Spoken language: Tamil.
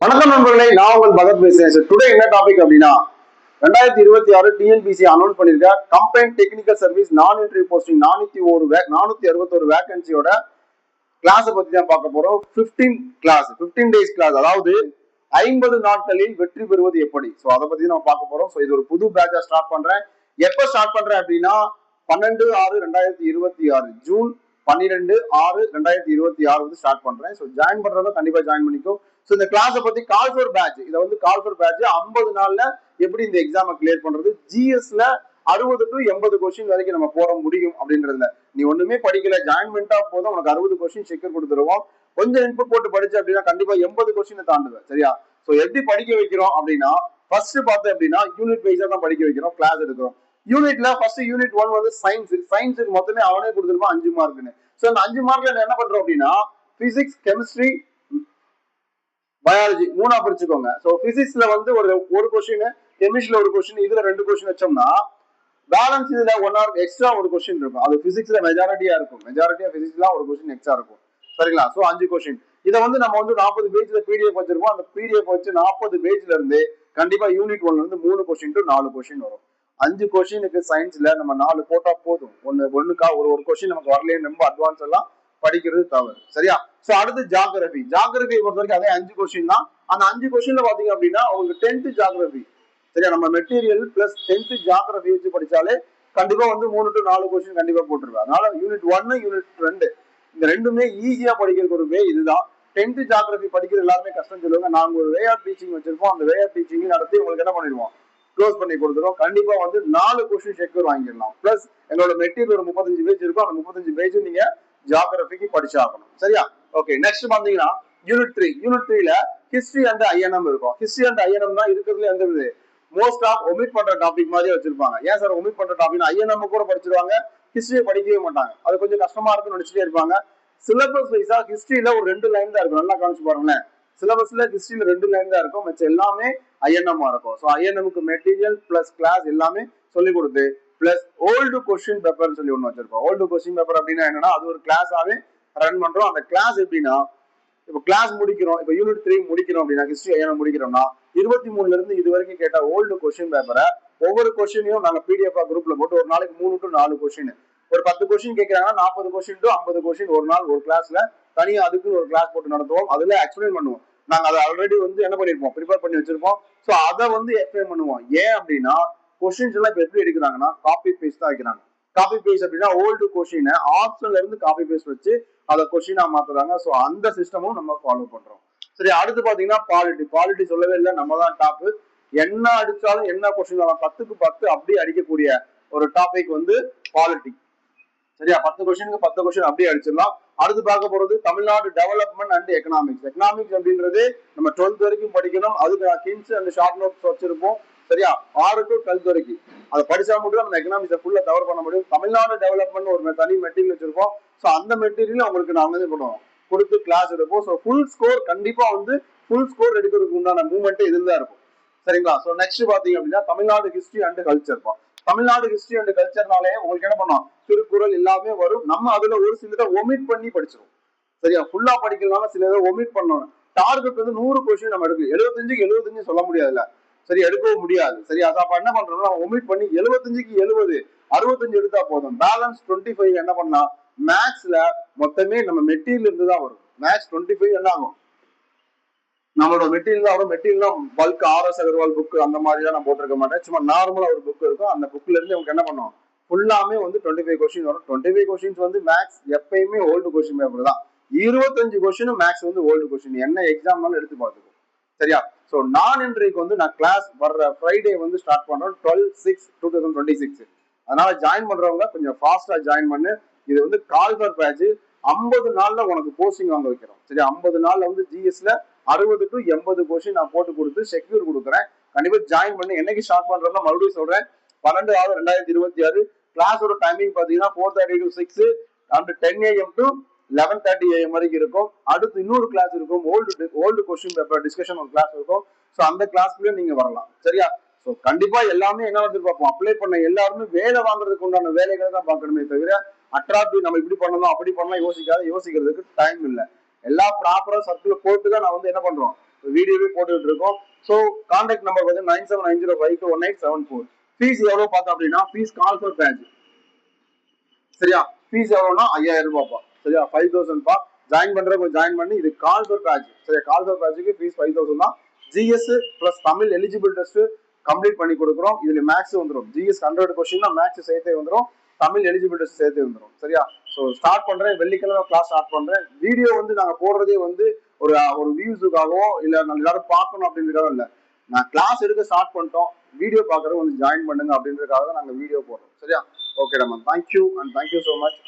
வணக்கம் நண்பர்களே, நான் உங்கள் பகத் பேசுறேன். டுடே என்ன டாபிக் அப்படின்னா 2026 டிஎன்பிசி அனௌன்ஸ் பண்ணிருக்க கம்பைன் டெக்னிக்கல் சர்வீஸ் நான் என்ட்ரி போஸ்டிங் 461 வேகன்சியோட கிளாஸ் பத்தி தான் பார்க்க போறோம். 15 டேஸ் கிளாஸ், அதாவது 50 நாட்களில் வெற்றி பெறுவது எப்படி, சோ அதை பத்தி நம்ம பார்க்க போறோம். சோ இது ஒரு புது பேட்சா ஸ்டார்ட் பண்றேன். எப்ப ஸ்டார்ட் பண்றேன் அப்படின்னா 12/6/2026 ஜூன் 12/6/2026 வந்து ஸ்டார்ட் பண்றேன். சோ ஜாயின் பண்றவங்க கண்டிப்பா ஜாயின் பண்ணிக்கோ. சோ இந்த கிளாஸை பத்தி கால் ஃபார் பேட்ச், இதை வந்து கால் ஃபார் பேட்ச் 50 நாள்ல எப்படி இந்த எக்ஸாமை கிளியர் பண்றது, ஜிஎஸ்ல 60 to 80 கொஸ்டின் வரைக்கும் நம்ம போட முடியும் அப்படின்றதுல நீ ஒண்ணுமே படிக்கல, ஜாயின் பண்ணிட்டா போதும், உனக்கு 60 கொஸ்டின் செக் கொடுத்துருவோம். கொஞ்சம் இன்புட் போட்டு படிச்சு அப்படின்னா கண்டிப்பா 80 கொஸ்டின் தாண்டுவேன். சரியா? சோ எப்படி படிக்க வைக்கிறோம் அப்படின்னா, ஃபர்ஸ்ட் பார்த்தேன் அப்படின்னா யூனிட் வைஸா தான் படிக்க வைக்கிறோம், கிளாஸ் எடுக்கிறோம். யூனிட்ல ஃபர்ஸ்ட் யூனிட் 1 வந்து சயின்ஸுக்கு மொத்தமே அவனே கொடுத்துருப்பான் 5 மார்க்னு. சோ அந்த 5 மார்க்ல என்ன பண்றோம் அப்படின்னா பிசிக்ஸ், கெமிஸ்ட்ரி, பயாலஜி மூணா பிரிச்சுக்கோங்க. சோ பிசிக்ஸ்ல வந்து ஒரு கொஸ்டின், கெமிஸ்ட்ரியில ஒரு கொஸ்டின், இதுல 2 கொஸ்டின் வச்சோம்னா பேலன்ஸ் இதுல 1 hour எக்ஸ்ட்ரா ஒரு கொஸ்டின் இருக்கும். அது பிசிக்ஸ்ல மெஜாரிட்டியா பிசிக்ஸ்ல ஒரு கொஸ்டின் எக்ஸ்ட்ரா இருக்கும். சரிங்களா? So 5 question. இதை வந்து நம்ம வந்து 40 பேஜ்ல பிடிஎஃப் வச்சிருப்போம். அந்த பிடிஎஃப் வச்சு 40 பேஜ்ல இருந்து கண்டிப்பா யூனிட் 1ல இருந்து 3 கொஸ்டின் டு 4 கொஸ்டின் வரும். 5 கொஸ்டினுக்கு சயின்ஸ்ல நம்ம 4 போட்டா போதும். ஒண்ணுக்கா ஒரு கொஸ்டின் நமக்கு வரலையே, ரொம்ப அட்வான்ஸ் எல்லாம் படிக்கிறது தவறு. சரியா? சோ அடுத்து ஜியோகிராபி பொறுத்த வரைக்கும் அதே 5 கொஸ்டின் தான். அந்த 5 கொஸ்டின்ல பாத்தீங்க அப்படின்னா உங்களுக்கு 10th ஜியோகிராபி, சரியா, நம்ம மெட்டீரியல் பிளஸ் 10th ஜியோகிராபி வச்சு படிச்சாலே கண்டிப்பா வந்து 3 to 4 கொஸ்டின் கண்டிப்பா போட்டுருவேன். அதனால யூனிட் 1 யூனிட் 2 இந்த ரெண்டுமே ஈஸியா படிக்கிறதுக்கு ஒரு வே இதுதான். 10th ஜியோகிராபி படிக்கிறது எல்லாருமே கஷ்டம் சொல்லுவாங்க. நாங்க ஒரு வே ஆஃப் டீச்சிங் வச்சிருப்போம். அந்த வே ஆஃப் டீச்சிங் நடத்தி உங்களுக்கு என்ன பண்ணிடுவோம், க்ளோஸ் பண்ணி கொடுத்துரும். கண்டிப்பா வந்து 4 கொஸ்டின் செக்யூர் வாங்கிடலாம். பிளஸ் எங்களோட மெட்டீரியல் ஒரு 35 பேஜ் இருக்கும். அந்த 35 பேஜ் நீங்க ஜியோகிராபிக்கு படிச்சாகணும். சரியா? ஓகே, நெக்ஸ்ட் பாத்தீங்கன்னா யூனிட் 3ல ஹிஸ்டரி அண்ட் ஐஎன்எம் இருக்கும். ஹிஸ்டரி அண்ட் ஐஎன்எம் தான் இருக்கிறதுல எந்த மோஸ்ட் ஆஃப் ஒமிட் பண்ற டாபிக் மாதிரி வச்சிருப்பாங்க. ஏன் சார் ஒமிட் பண்ற டாபிக்? ஐஎன்எம் கூட படிச்சிருவாங்க, ஹிஸ்டரியை படிக்கவே மாட்டாங்க. அது கொஞ்சம் கஷ்டமா இருக்குன்னு நினைச்சிட்டே இருப்பாங்க. சிலபஸ் வைஸா ஹிஸ்டரியில ஒரு 2 லைன் தான் இருக்கும். நல்லா கவனிச்சு பாருங்களேன். சிலபஸ்ல ஹிஸ்டரியில 2 லைன் தான் இருக்கும், மற்ற எல்லாமே ஐஎன்எம் இருக்கும். ஸோ ஐஎன்எம்க்கு மெட்டீரியல் பிளஸ் கிளாஸ் எல்லாமே சொல்லி கொடுத்து பிளஸ் ஓல்டு கொஸ்டின் பேப்பர் சொல்லி ஒண்ணு வச்சிருக்கோம். ஓல்டு கொஸ்டின் பேப்பர் அப்படின்னா என்னன்னா அது ஒரு கிளாஸாவே ரன் பண்றோம். அந்த கிளாஸ் எப்படின்னா, இப்ப கிளாஸ் முடிக்கிறோம், இப்ப யூனிட் 3 முடிக்கிறோம் அப்படின்னா ஹிஸ்டரி ஐஎன்எம் முடிக்கிறோம்னா 23ல இருந்து இது வரைக்கும் கேட்ட ஓல்டு கொஸ்டின் பேப்பரை ஒவ்வொரு கொஸ்டினையும் நாங்க பிடிஎஃப் குரூப்ல போட்டு ஒரு நாளைக்கு 3 to 4 கொஸ்டின், ஒரு 10 கொஸ்டின் கேட்கறாங்கன்னா 40 கொஸ்டின் டு 50 கொஸ்டின் ஒரு நாள் ஒரு கிளாஸ்ல தனியா அதுக்குன்னு ஒரு கிளாஸ் போட்டு நடத்துவோம். அதுல எக்ஸ்பிளைன் பண்ணுவோம். நாங்க அதை ஆல்ரெடி வந்து என்ன பண்ணிருப்போம், ப்ரிப்பேர் பண்ணி வச்சிருப்போம். சோ அதை வந்து எக்ஸ்பிளைன் பண்ணுவோம். ஏன் அப்படின்னா கொஸ்டின்ஸ் எல்லாம் இப்ப எப்படி எடுக்கிறாங்கன்னா காப்பி பேஸ்ட் தான் வைக்கிறாங்க. காப்பி பேஸ்ட் அப்படின்னா ஓல்டு கொஸ்டின் ஆப்ஷன்ல இருந்து காப்பி பேஸ்ட் வச்சு அதை கொஸ்டினா மாத்துறாங்க. சோ அந்த சிஸ்டமும் நம்ம ஃபாலோ பண்றோம். சரி, அடுத்து பாத்தீங்கன்னா பாலிட்டி சொல்லவே இல்லை, நம்ம தான் டாப். என்ன அடிச்சாலும் என்ன கொஸ்டின் 10க்கு 10 அப்படியே அடிக்கக்கூடிய ஒரு டாபிக் வந்து பாலிட்டி. சரியா? 10 கொஸ்டினுக்கு 10 கொஸ்டின் அப்படியே அடிச்சிடலாம். அடுத்து பார்க்க போறது Tamil Nadu development and economics. Economics அப்படின்றது நம்ம 12th வரைக்கும் படிக்கணும். அதுக்கு ஹிண்ட்ஸ் அண்ட் ஷார்ட் நோட்ஸ் வச்சிருப்போம். சரியா? 6 to 12 வரைக்கும் அதை படிச்சா மட்டும் நம்ம எக்கனாமிக்ஸை ஃபுல்லா கவர் பண்ண முடியும். தமிழ்நாடு டெவலப்மெண்ட் ஒரு தனி மெட்டீரியல் வச்சிருப்போம். ஸோ அந்த மெட்டீரியல் உங்களுக்கு நாங்க என்ன பண்ணுவோம், கொடுத்து கிளாஸ் எடுப்போம். ஸோ ஃபுல் ஸ்கோர் கண்டிப்பா வந்து ஃபுல் ஸ்கோர் எடுக்கிறதுக்கு உண்டான மூவ்மெண்ட் இதுல தான் இருக்கும். சரிங்களா? ஸோ நெக்ஸ்ட் பாத்தீங்க அப்படின்னா Tamil Nadu history and culture. Tamil Nadu history and கல்ச்சர்னாலே உங்களுக்கு என்ன பண்ணோம், திருக்குறள் எல்லாமே வரும். நம்ம அதுல ஒரு சிலதை ஒமிட் பண்ணி படிச்சிடும். சரியா? ஃபுல்லா படிக்கிறதுனால சிலதை ஒமிட் பண்ணணும். டார்கெட் வந்து 100 கொஸ்டின் நம்ம எடுக்கும். 75க்கு 75 சொல்ல முடியாதுல்ல, சரி, எடுக்கவும் முடியாது. சரி, அப்ப என்ன பண்றோம்னா ஒமிட் பண்ணி 75க்கு 70 65 எடுத்தா போதும். பேலன்ஸ் 25 என்ன பண்ணலாம், மேக்ஸ்ல மொத்தமே நம்ம மெட்டீரியல் இருந்து தான் வரும். மேக்ஸ் 25 என்ன ஆகும், நம்மளோட மெட்டீரியல் தான் வரும். Material bulk RS Agarwal book அந்த மாதிரி தான் நான் போட்டிருக்க மாட்டேன். சும்மா நார்மலா ஒரு புக் இருக்கும். அந்த புக்ல இருந்து உங்களுக்கு என்ன பண்ணுவோம், ஃபுல்லாமே வந்து 25 கொஸ்டின் வரும். 25 கொஸ்டின்ஸ் வந்து மேக்ஸ் எப்பயுமே ஓல்டு கொஸ்டின் பேப்பர் தான். 25 கொஸ்டின் மேக்ஸ் வந்து ஓல்டு கொஸ்டின். என்ன எக்ஸாம்னாலும் எடுத்து பார்த்துக்கோ. சரியா? ஸோ நான் இன்றைக்கு வந்து நான் கிளாஸ் வர்ற ஃப்ரைடே வந்து ஸ்டார்ட் பண்றோம், 12/6/2026. அதனால ஜாயின் பண்றவங்க கொஞ்சம் ஃபாஸ்டா ஜாயின் பண்ணு. இது வந்து கால் ஃபார் பேட்ச். 50 நாள்ல உனக்கு போஸ்டிங் வாங்க வைக்கிறோம். சரியா? 50 நாள்ல வந்து ஜிஎஸ்ல 60 to 80 கொஸ்டின் நான் போட்டு கொடுத்து செக்யூர் கொடுக்குறேன். கண்டிப்பா ஜாயின் பண்ணி. என்னைக்கு ஸ்டார்ட் பண்றோம்னா மறுபடியும் சொல்றேன், 12/6/2026. கிளாஸோட டைமிங் பாத்தீங்கன்னா 4:30 to 6 and 10 AM to 11:30 AM வரைக்கும் இருக்கும். அடுத்து இன்னொரு கிளாஸ் இருக்கும், ஓல்டு கொஸ்டின் பேப்பர் டிஸ்கஷன் ஒரு கிளாஸ் இருக்கும். ஸோ அந்த கிளாஸ்லயும் நீங்க வரலாம். சரியா? ஸோ கண்டிப்பா எல்லாமே என்ன வந்து பார்ப்போம், அப்ளை பண்ண எல்லாருமே வேலை வாங்குறதுக்கு உண்டான வேலைகளை தான் பார்க்கணுமே தவிர அட்ராக்டிவ் நம்ம இப்படி பண்ணணும் அப்படி பண்ணலாம் யோசிக்கிறதுக்கு டைம் இல்லை. எல்லா ப்ராப்பரா சர்க்கிள் போட்டு தான் நான் வந்து என்ன பண்றோம், வீடியோவே போட்டுட்டு இருக்கோம். ஸோ கான்டாக்ட் நம்பர் வந்து 9790521874. ஃபீஸ் எவ்வளவு பார்த்தோம் அப்படின்னா, ஃபீஸ் கால் ஃபார் பேட்ச் சரியா, ஃபீஸ் எவ்வளவுனா 5000 ரூபாய்ப்பா சரியா, 5000 பா. ஜாயின் பண்றவங்க ஜாயின் பண்ணி, இது கால் ஃபார் பேட்ச் சரியா, கால் ஃபார் பேட்சுக்கு ஃபீஸ் 5000 தான். GS plus Tamil eligible test complete பண்ணி கொடுக்குறோம். இதுல மேக்ஸ் வந்துடும், ஜிஎஸ் 100 கொஸ்டின் தான், மேக்ஸ் சேர்த்தே வந்துடும், தமிழ் எலிஜிபிள் டெஸ்ட் சேர்த்தே வந்துடும் சரியா. ஸோ ஸ்டார்ட் பண்றேன், வெள்ளிக்கிழமை கிளாஸ் ஸ்டார்ட் பண்றேன். வீடியோ வந்து நாங்க போடுறதே வந்து ஒரு ஒரு வியூஸுக்காகவோ இல்ல நம்ம எல்லாரும் பார்க்கணும் அப்படின்றதுக்காக இல்ல, நான் கிளாஸ் எடுக்க ஸ்டார்ட் பண்ணிட்டோம், வீடியோ பார்க்கறவங்க வந்து ஜாயின் பண்ணுங்க அப்படின்றதுக்காக தான் நாங்க வீடியோ போடுறோம் சரியா. ஓகே நம்ம thank you and thank you so much.